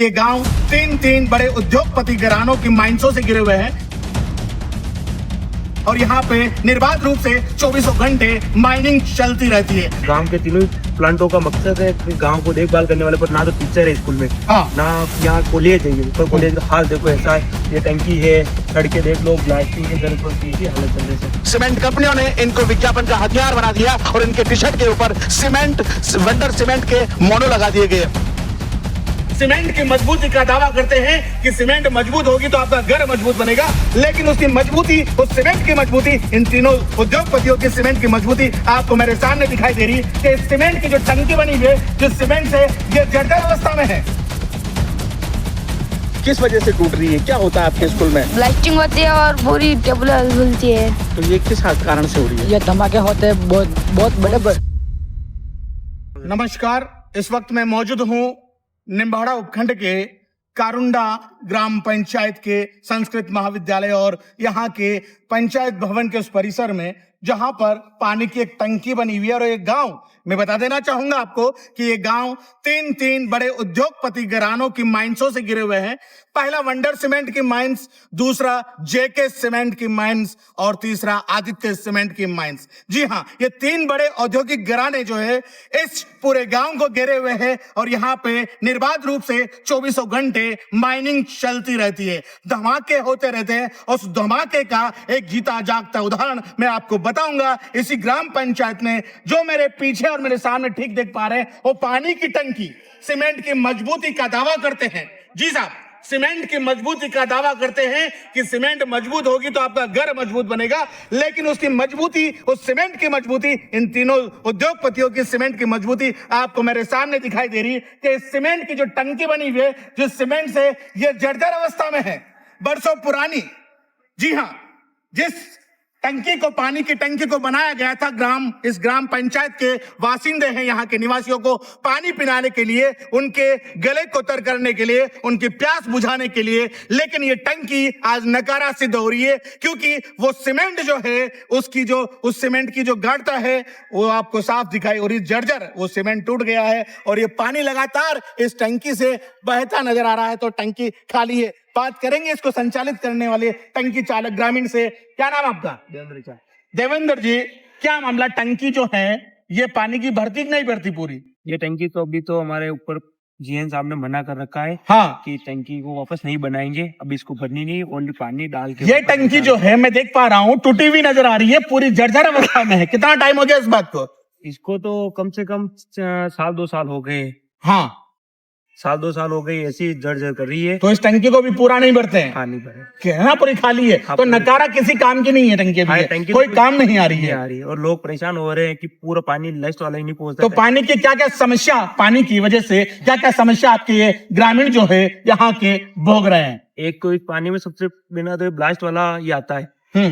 ये गांव तीन बड़े उद्योगपति घरानों की माइंसों से घिरे हुए हैं और यहाँ पे निर्बाध रूप से 24 घंटे माइनिंग चलती रहती है। गांव के तीनों प्लांटों का मकसद है कि गांव को देखभाल करने वाले, पर ना तो टीचर है स्कूल में, ना यहाँ कॉलेज है। पर कॉलेज का हाल देखो ऐसा है, ये टंकी है, सड़कें देख लो, ब्लास्टिंग के घर पर की हालत चल रही है। सीमेंट कंपनियों ने इनको विज्ञापन का हथियार बना दिया और इनके टी शर्ट के ऊपर सीमेंट वंडर सीमेंट के मोनो लगा दिए गए। सीमेंट की मजबूती का दावा करते हैं कि सीमेंट मजबूत होगी तो आपका घर मजबूत बनेगा, लेकिन उसकी मजबूती, उस सीमेंट की मजबूती, इन तीनों उद्योगपतियों की सीमेंट की मजबूती आपको मेरे सामने दिखाई दे रही है कि सीमेंट की जो टंकी बनी हुई है, जिस सीमेंट से ये जर्जर अवस्था में है। किस वजह से टूट रही है? क्या होता है आपके स्कूल में? ब्लास्टिंग होती है और पूरी टेबल हिलती है। तो ये किस कारण से हो रही है? ये धमाके होते हैं बहुत बड़े। नमस्कार, इस वक्त मैं मौजूद हूँ निम्बाड़ा उपखंड के कारुंडा ग्राम पंचायत के संस्कृत महाविद्यालय और यहाँ के पंचायत भवन के उस परिसर में, जहां पर पानी की एक टंकी बनी हुई है। और एक गांव, मैं बता देना चाहूंगा आपको कि ये गांव तीन बड़े उद्योगपति घरानों की माइंसों से घिरे हुए हैं। पहला वंडर सीमेंट की माइंस, दूसरा जेके सीमेंट की माइंस और तीसरा आदित्य सीमेंट की माइंस। जी हाँ, ये तीन बड़े औद्योगिक घराने जो है इस पूरे गांव को घेरे हुए हैं और यहाँ पे निर्बाध रूप से 24 घंटे माइनिंग चलती रहती है, धमाके होते रहते हैं। उस धमाके का एक जीता जागता उदाहरण मैं आपको बताऊंगा इसी ग्राम पंचायत में। जो मेरे पीछे और मेरे सामने ठीक देख पा रहे हैं, वो पानी की टंकी सीमेंट की मजबूती का दावा करते हैं। जी साहब, सीमेंट की मजबूती का दावा करते हैं कि सीमेंट मजबूत होगी तो आपका घर मजबूत बनेगा, लेकिन उसकी मजबूती, उस सीमेंट की मजबूती, इन तीनों उद्योगपतियों की सीमेंट की मजबूती आपको मेरे सामने दिखाई दे रही है कि सीमेंट की जो टंकी बनी हुई है, जिस सीमेंट से ये जर्जर अवस्था में है, बरसों पुरानी। जी हाँ, जिस टंकी को, पानी की टंकी को बनाया गया था, इस ग्राम पंचायत के वासिंदे हैं, यहाँ के निवासियों को पानी पिलाने के लिए, उनके गले को तर करने के लिए, उनकी प्यास बुझाने के लिए। लेकिन ये टंकी आज नकारा सिद्ध हो रही है, क्योंकि वो सीमेंट जो है, उस सीमेंट की जो गाढ़ता है वो आपको साफ दिखाई, और ये जर्जर वो सीमेंट टूट गया है और ये पानी लगातार इस टंकी से बहता नजर आ रहा है। तो टंकी खाली है। बात करेंगे इसको संचालित करने वाले टंकी चालक ग्रामीण से। क्या नाम आपका? देवेंद्र जी, क्या मामला? टंकी जो है ये पानी की भरती कि नहीं भरती पूरी? ये टंकी तो अभी तो हमारे ऊपर जीएन साहब ने मना कर रखा है, हाँ, कि टंकी को वापस नहीं बनाएंगे, अभी इसको भरनी नहीं, ओनली पानी डाल के। ये टंकी जो है मैं देख पा रहा हूँ टूटी हुई नजर आ रही है, पूरी जर्जर अवस्था में है। कितना टाइम हो गया इस बात को? इसको तो कम से कम 1-2 साल हो गए। हाँ, 1-2 साल हो गए ऐसी जर्जर कर रही है। तो इस टंकी को भी पूरा नहीं भरते हैं? हाँ, नहीं भरे, कहना पूरी खाली है। तो नकारा किसी काम की नहीं है टंकी हाँ, अभी, टंकी कोई तो काम नहीं आ रही है। आ रही है और लोग परेशान हो रहे हैं कि पूरा पानी लास्ट वाला ही नहीं पहुंचता। तो पानी की क्या क्या समस्या, पानी की वजह से क्या क्या समस्या आपके ये ग्रामीण जो है यहाँ के भोग रहे हैं? एक तो इस पानी में सबसे बिना तो ब्लास्ट वाला ये आता है।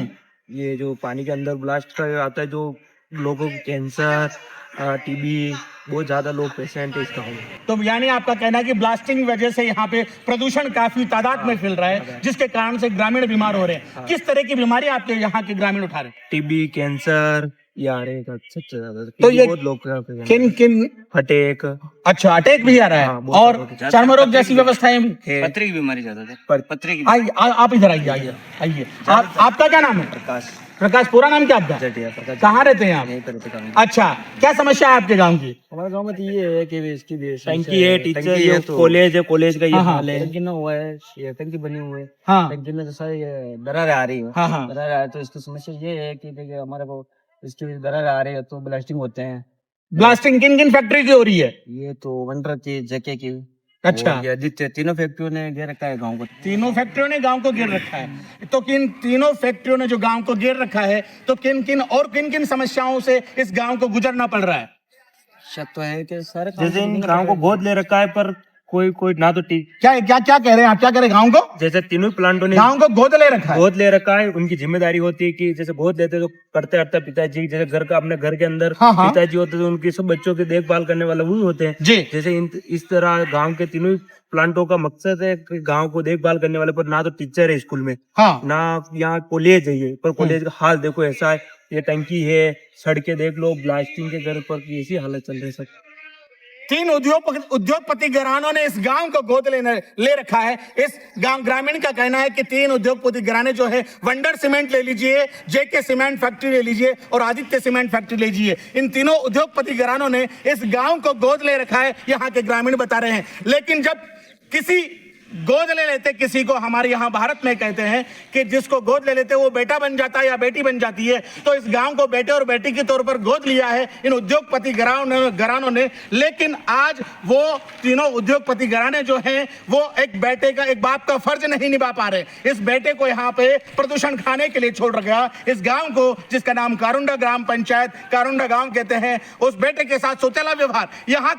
ये जो पानी के अंदर ब्लास्ट का आता है, जो लोगों को कैंसर, टीबी, बहुत ज्यादा लोग पेशेंट है इसका। तो यानी आपका कहना है कि ब्लास्टिंग वजह से यहाँ पे प्रदूषण काफी तादाद में फैल रहा है, जिसके कारण से ग्रामीण बीमार हो रहे हैं। किस तरह की बीमारी आपके यहाँ के ग्रामीण उठा रहे हैं? टीबी, कैंसर, ये आ रहे हैं सबसे ज्यादा। तो ये बहुत लोग किन अटैक। अच्छा, अटैक भी आ रहा है, हाँ, और चर्म रोग जैसी व्यवस्थाएं भी। पथरी की बीमारी ज्यादा है। पथरी की। आप इधर आइए। आपका क्या नाम है? प्रकाश। पूरा नाम क्या आपका? प्रकाश। कहाँ रहते हैं आप? अच्छा, क्या समस्या है आपके गांव की? हमारे गांव में तो ये है कि इसकी टंकी है, टीचर है, कॉलेज है, कॉलेज का ये हाल है। टंकी ना हुआ है, ये टंकी बनी हुई है। हाँ, टंकी में जैसा ये दरार आ रही है। हाँ। दरार आ रही है, तो इसकी समस्या ये है कि देखिए हमारे को इसकी दरार आ रही है तो ब्लास्टिंग होते हैं। ब्लास्टिंग किन फैक्ट्री की हो रही है? ये तो वंडर की, जेके की, अच्छा, ये आदित्य, तीनों फैक्ट्रियों ने घेर रखा है गाँव को। तीनों फैक्ट्रियों ने गांव को घेर रखा है। तो किन तीनों फैक्ट्रियों ने जो गांव को घेर रखा है, तो किन किन समस्याओं से इस गांव को गुजरना पड़ रहा है? शक तो है कि सारे जैसे इन गाँव को गोद ले रखा है, पर कोई ना तो क्या कह रहे हैं आप? क्या कह रहे हैं? गांव को, जैसे तीनों प्लांटों ने गांव को गोद ले रखा है। गोद ले रखा है। उनकी जिम्मेदारी होती है कि जैसे गोद लेते तो करते पिताजी, जैसे घर का अपने घर के अंदर पिताजी होते तो उनकी सब बच्चों की देखभाल करने वाले वही होते हैं जी। जैसे इस तरह गांव के तीनों प्लांटों का मकसद है कि गांव को देखभाल करने वाले, पर ना तो टीचर है स्कूल में, हाँ, ना यहाँ कॉलेज है। ये पर कॉलेज का हाल देखो ऐसा है, ये टंकी है, सड़कें देख लो, ब्लास्टिंग के घर पर की ऐसी हालत चल रही है सर। तीन उद्योगपति घरानों ने इस गांव को गोद ले रखा है। इस गांव ग्रामीण का कहना है कि तीन उद्योगपति घराने जो है, वंडर सीमेंट ले लीजिए, जेके सीमेंट फैक्ट्री ले लीजिए और आदित्य सीमेंट फैक्ट्री ले लीजिए, इन तीनों उद्योगपति घरानों ने इस गांव को गोद ले रखा है, यहाँ के ग्रामीण बता रहे हैं। लेकिन जब किसी गोद ले लेते किसी को, हमारे यहाँ भारत में कहते हैं कि जिसको गोद ले लेते वो बेटा बन जाता है या बेटी बन जाती है, तो इस गांव को बेटे और बेटी के तौर पर गोद लिया है इन उद्योगपति घरानों ने। लेकिन आज वो तीनों उद्योगपति घराने जो हैं वो एक बेटे का, एक बाप का फर्ज नहीं निभा पा रहे। इस बेटे को यहाँ पे प्रदूषण खाने के लिए छोड़ रखा। इस गांव को, जिसका नाम कारुंडा ग्राम पंचायत कारुंडा गांव कहते हैं, उस बेटे के साथ सोतेला व्यवहार, यहाँ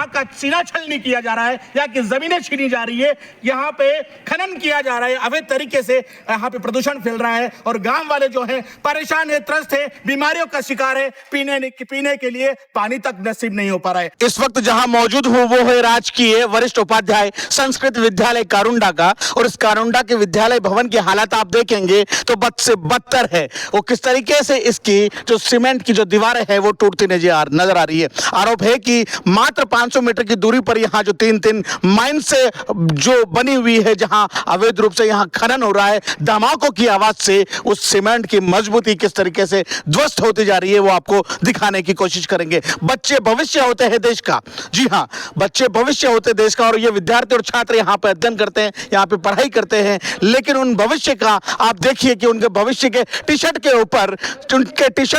का सीना छलनी किया जा रहा है, यहाँ की जमीनें छीनी जा रही है, यहाँ पे खनन किया जा रहा है, अवैध तरीके से यहाँ पे प्रदूषण फैल रहा है और गांव वाले जो हैं परेशान है, त्रस्त है, बीमारियों का शिकार है, पीने के लिए पानी तक नसीब नहीं हो पा रहा है। इस वक्त जहां मौजूद हूं वो है राजकीय वरिष्ठ उपाध्याय संस्कृत विद्यालय कारुंडा का, और इस कारुंडा के विद्यालय भवन की हालत आप देखेंगे तो बद से बदतर है। वो किस तरीके से इसकी जो सीमेंट की जो दीवारें है वो टूटती नजर आ रही है। आरोप है कि मात्र 500 मीटर की दूरी पर यहाँ जो तीन माइन से जो बनी हुई है, जहां अवैध रूप से यहां खनन हो रहा है, धमाकों की आवाज से उस सीमेंट की मजबूती किस तरीके से ध्वस्त होती जा रही है वो आपको दिखाने की कोशिश करेंगे। बच्चे भविष्य होते हैं देश का, जी हां, बच्चे भविष्य होते हैं देश का, और ये विद्यार्थी और छात्र यहाँ पे अध्ययन करते हैं, यहाँ पे पढ़ाई करते हैं, लेकिन उन भविष्य का आप देखिए कि उनके भविष्य के टी शर्ट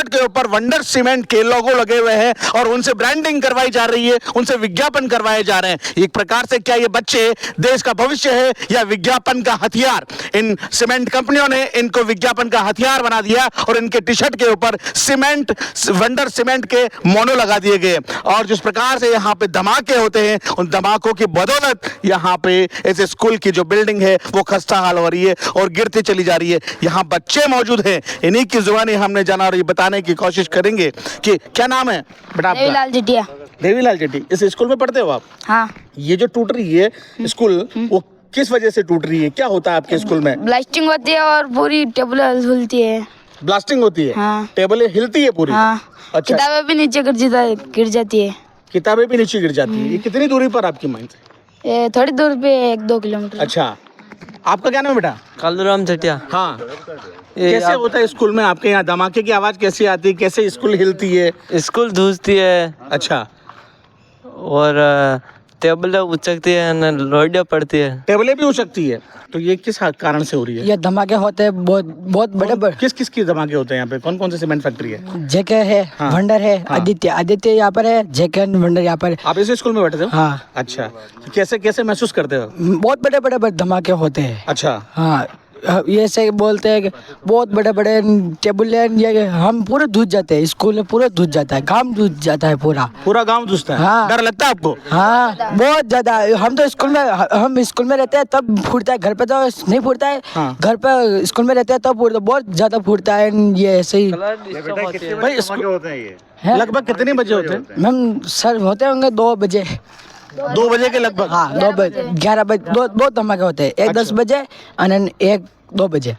के ऊपर वंडर सीमेंट के लोगो लगे हुए हैं और उनसे ब्रांडिंग करवाई जा रही है, उनसे विज्ञापन करवाए जा रहे हैं। एक प्रकार से क्या ये बच्चे देश का भविष्य है या विज्ञापन का हथियार? इन सीमेंट कंपनियों ने इनको विज्ञापन का हथियार बना दिया और इनके टी शर्ट के ऊपर वंडर सीमेंट के मोनो लगा दिए गए, और जिस प्रकार से यहाँ पे धमाके होते हैं, उन धमाकों की बदौलत यहाँ पे इस स्कूल की जो बिल्डिंग है वो खस्ता हाल हो रही है और गिरती चली जा रही है। यहाँ बच्चे मौजूद हैं, इन्हीं की जुबानी हमने जाना और ये बताने की कोशिश करेंगे कि क्या नाम है बेटा आपका? देवीलाल जेठिया। देवीलाल जेठी, इस स्कूल में पढ़ते हो आप? हाँ। ये जो टूट रही है स्कूल, वो किस वजह से टूट रही है? क्या होता है आपके स्कूल में? ब्लास्टिंग होती है और पूरी टेबल हिलती है। ब्लास्टिंग होती है? हाँ। टेबलें हिलती है पूरी? हाँ। अच्छा। किताबें भी नीचे गिर जाती है। किताबें भी नीचे गिर जाती है। ये कितनी दूरी पर आपकी माइन से? ये थोड़ी दूर पे 1-2 किलोमीटर। अच्छा, आपका क्या नाम है बेटा? कालूराम चटिया। हाँ, कैसे होता है स्कूल में आपके यहाँ? धमाके की आवाज कैसी आती है? कैसे स्कूल हिलती है? स्कूल धूसती है। अच्छा, और टेबल उचकती है, लोडिया पड़ती है। टेबलें भी उचकती है, तो ये किस कारण से हो रही है? ये धमाके होते हैं बहुत बड़े। किस की धमाके होते हैं यहाँ पे? कौन कौन से सीमेंट फैक्ट्री है? जेके है, हाँ। वंडर है, हाँ। आदित्य यहाँ पर है, जेके वंडर यहाँ पर। आप इस स्कूल में बैठे थे? हाँ। अच्छा, कैसे महसूस करते हो? बहुत बड़े धमाके होते हैं। अच्छा, हाँ, ये से बोलते हैं कि बहुत बड़े टेबल ये हम पूरे धुज जाते हैं, स्कूल में पूरा धुज जाता है, गांव धुज जाता है पूरा गांव धुसता है। हाँ। डर लगता है आपको? हाँ, बहुत ज्यादा। हम स्कूल में रहते हैं तब फूटता है, घर पे तो नहीं फूटता है। हाँ। घर पे स्कूल में रहते हैं तब फूटता, बहुत ज्यादा फूटता है ये ऐसे ही। भाई लगभग कितने बजे होते हैं? मैम सर होते होंगे 2 बजे। 2 बजे के लगभग? हाँ, 2 बजे 11 बजे दो धमाके होते हैं, एक 10 बजे और एक 2 बजे।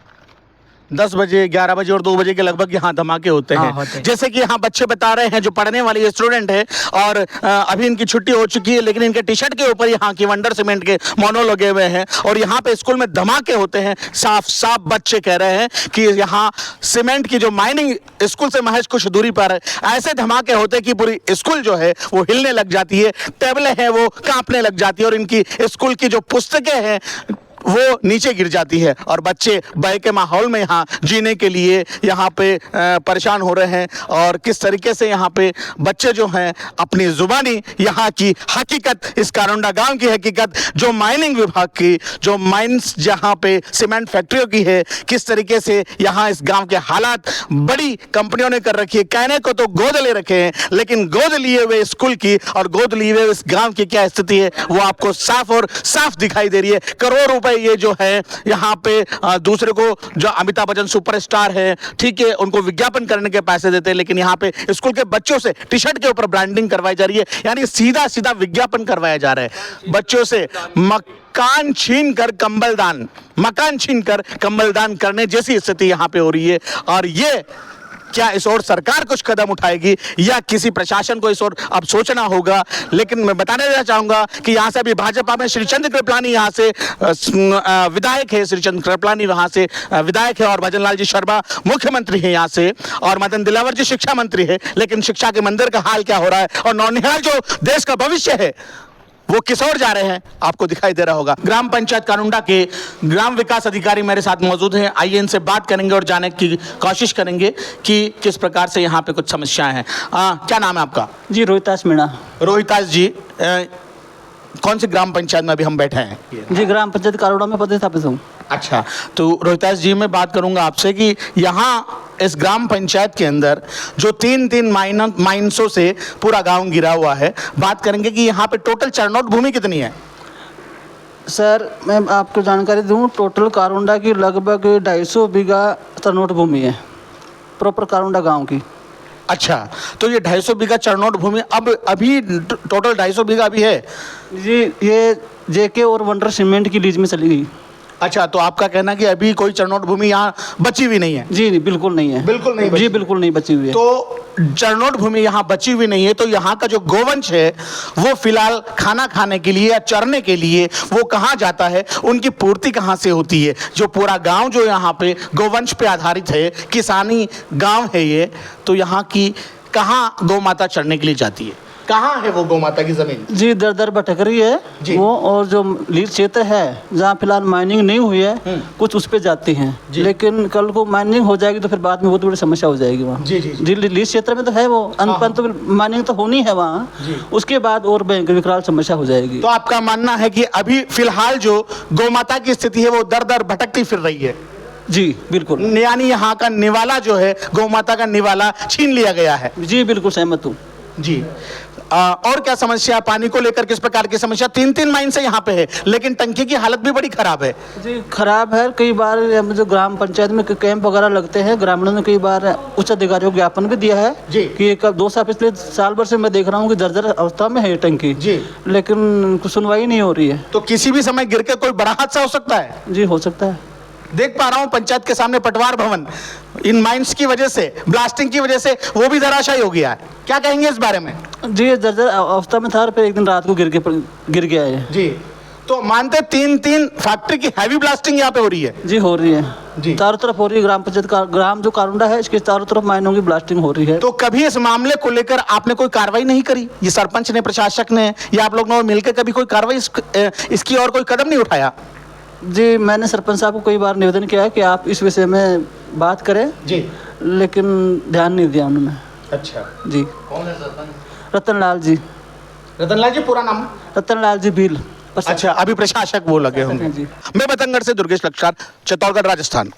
10 बजे, 11 बजे और 2 बजे के लगभग यहाँ धमाके होते हैं। हाँ, होते हैं। जैसे कि यहाँ बच्चे बता रहे हैं, जो पढ़ने वाली स्टूडेंट है, और अभी इनकी छुट्टी हो चुकी है, लेकिन इनके टी शर्ट के ऊपर यहाँ की वंडर सीमेंट के मोनो लगे हुए हैं और यहाँ पे स्कूल में धमाके होते हैं। साफ बच्चे कह रहे हैं कि यहाँ सीमेंट की जो माइनिंग स्कूल से महज कुछ दूरी पर है, ऐसे धमाके होते हैं कि पूरी स्कूल जो है वो हिलने लग जाती है, टेबलें हैं वो कांपने लग जाती है और इनकी स्कूल की जो पुस्तकें हैं वो नीचे गिर जाती है और बच्चे भय के माहौल में यहाँ जीने के लिए यहाँ पे परेशान हो रहे हैं। और किस तरीके से यहाँ पे बच्चे जो हैं अपनी जुबानी यहाँ की हकीकत, इस कारुंडा गांव की हकीकत, जो माइनिंग विभाग की, जो माइंस जहाँ पे सीमेंट फैक्ट्रियों की है, किस तरीके से यहाँ इस गांव के हालात बड़ी कंपनियों ने कर रखी है। कहने को तो गोद ले रखे हैं, लेकिन गोद लिए हुए स्कूल की और गोद लिए हुए इस गांव की क्या स्थिति है वो आपको साफ और साफ दिखाई दे रही है। करोड़ रुपए ये जो है यहाँ पे दूसरे को, जो अमिताभ बच्चन सुपरस्टार है, ठीक है, उनको विज्ञापन करने के पैसे देते हैं, लेकिन यहाँ पे स्कूल के बच्चों से टी शर्ट के ऊपर ब्रांडिंग करवाई जा रही है, यानी सीधा विज्ञापन करवाया जा रहा है। बच्चों से मकान छीन कर कंबल दान करने जैसी स्थिति यहाँ पे हो रही है। और ये क्या इस ओर सरकार कुछ कदम उठाएगी या किसी प्रशासन को इस ओर अब सोचना होगा। लेकिन मैं बताने देना चाहूंगा कि यहाँ से अभी भाजपा में श्रीचंद्र कृपलानी यहाँ से विधायक है, श्रीचंद्र कृपलानी वहाँ से विधायक है और भजन लाल जी शर्मा मुख्यमंत्री है यहाँ से, और मदन दिलावर जी शिक्षा मंत्री है। लेकिन शिक्षा के मंदिर का हाल क्या हो रहा है और नौनिहाल जो देश का भविष्य है वो किस ओर जा रहे हैं आपको दिखाई दे रहा होगा। ग्राम पंचायत कारुंडा के ग्राम विकास अधिकारी मेरे साथ मौजूद हैं। आइए इनसे बात करेंगे और जानने की कोशिश करेंगे कि किस प्रकार से यहाँ पे कुछ समस्याएं हैं। क्या नाम है आपका? जी रोहितास मीणा। रोहितास जी, कौन सी ग्राम पंचायत में अभी हम बैठे हैं? जी ग्राम पंचायत कारोड़ा में पदस्थापित हूँ। अच्छा, तो रोहितास जी मैं बात करूंगा आपसे कि यहाँ इस ग्राम पंचायत के अंदर जो तीन माइंसों से पूरा गांव गिरा हुआ है, बात करेंगे कि यहाँ पे टोटल चरनौत भूमि कितनी है? सर मैं आपको जानकारी दूँ, टोटल कारुंडा की लगभग 250 बीघा चरनौत भूमि है, प्रॉपर कारुंडा गाँव की। अच्छा, तो ये 250 बीघा चरनौत भूमि अब अभी टोटल 250 बीघा अभी है जी, ये जेके और वंडर सीमेंट की लीज में चली गई। अच्छा, तो आपका कहना कि अभी कोई चरनौत भूमि यहाँ बची हुई नहीं है? जी नहीं, बिल्कुल नहीं है। बिल्कुल नहीं बची। जी बिल्कुल नहीं बची हुई है। तो चरनौत भूमि यहाँ बची हुई नहीं है, तो यहाँ का जो गोवंश है वो फिलहाल खाना खाने के लिए या चरने के लिए वो कहाँ जाता है, उनकी पूर्ति कहाँ से होती है? जो पूरा गांव जो यहाँ पे गोवंश पे आधारित है, किसानी गांव है ये, तो यहाँ की कहाँ गौ माता चरने के लिए जाती है? कहाँ है वो गौ माता की जमीन? जी दर दर भटक रही है वो, और जो लीज क्षेत्र है जहाँ फिलहाल माइनिंग नहीं हुई है कुछ उस पे जाती हैं, लेकिन कल को माइनिंग हो जाएगी तो फिर बाद में बहुत बड़ी समस्या हो जाएगी वहाँ। जी लीज क्षेत्र में तो है वो, तो माइनिंग तो होनी है वहाँ, उसके बाद और भयंकर विकराल समस्या हो जाएगी। तो आपका मानना है कि अभी फिलहाल जो गौ माता की स्थिति है वो दर दर भटकती फिर रही है? जी बिल्कुल, यानी यहाँ का निवाला जो है, गौ माता का निवाला छीन लिया गया है। जी बिल्कुल सहमत हूँ। जी और क्या समस्या, पानी को लेकर किस प्रकार की समस्या? 3 माइन से यहाँ पे है, लेकिन टंकी की हालत भी बड़ी खराब है। जी खराब है। कई बार जो ग्राम पंचायत में कैंप वगैरह लगते हैं, ग्रामीणों ने कई बार उच्च अधिकारियों को ज्ञापन भी दिया है जी कि कब 2 साल पिछले साल भर से मैं देख रहा हूँ कि जर्जर अवस्था में है ये टंकी जी, लेकिन कुछ सुनवाई नहीं हो रही है। तो किसी भी समय गिर के कोई बड़ा हादसा हो सकता है? जी हो सकता है। देख पा रहा हूं पंचायत के सामने पटवार भवन इन माइंस की वजह से, ब्लास्टिंग की वजह से वो भी धराशायी हो गया है। क्या कहेंगे इस बारे में? जी जर्जर अवस्था में था और फिर एक दिन रात को गिर गया है जी। तो मानते 3 फैक्ट्री की हैवी ब्लास्टिंग यहाँ पे हो रही है? जी हो रही है जी, चारों तरफ हो रही है। ग्राम पंचायत का ग्राम जो कारुंडा है इसके चारों तरफ माइनों की ब्लास्टिंग हो रही है। तो कभी इस मामले को लेकर आपने कोई कार्रवाई नहीं करी? ये सरपंच ने, प्रशासक ने या आप लोगों ने मिलकर कभी कोई कार्रवाई इसकी और कोई कदम नहीं उठाया? जी मैंने सरपंच साहब को कई बार निवेदन किया है कि आप इस विषय में बात करें जी, लेकिन ध्यान नहीं दिया उन्होंने। अच्छा जी। कौन है सरपंच? रतनलाल जी। रतनलाल जी पूरा नाम? रतनलाल जी भील। अच्छा, अभी प्रशासक वो लगे होंगे जी। मैं बतंगड़ से दुर्गेश लक्षकार, चित्तौड़गढ़, राजस्थान।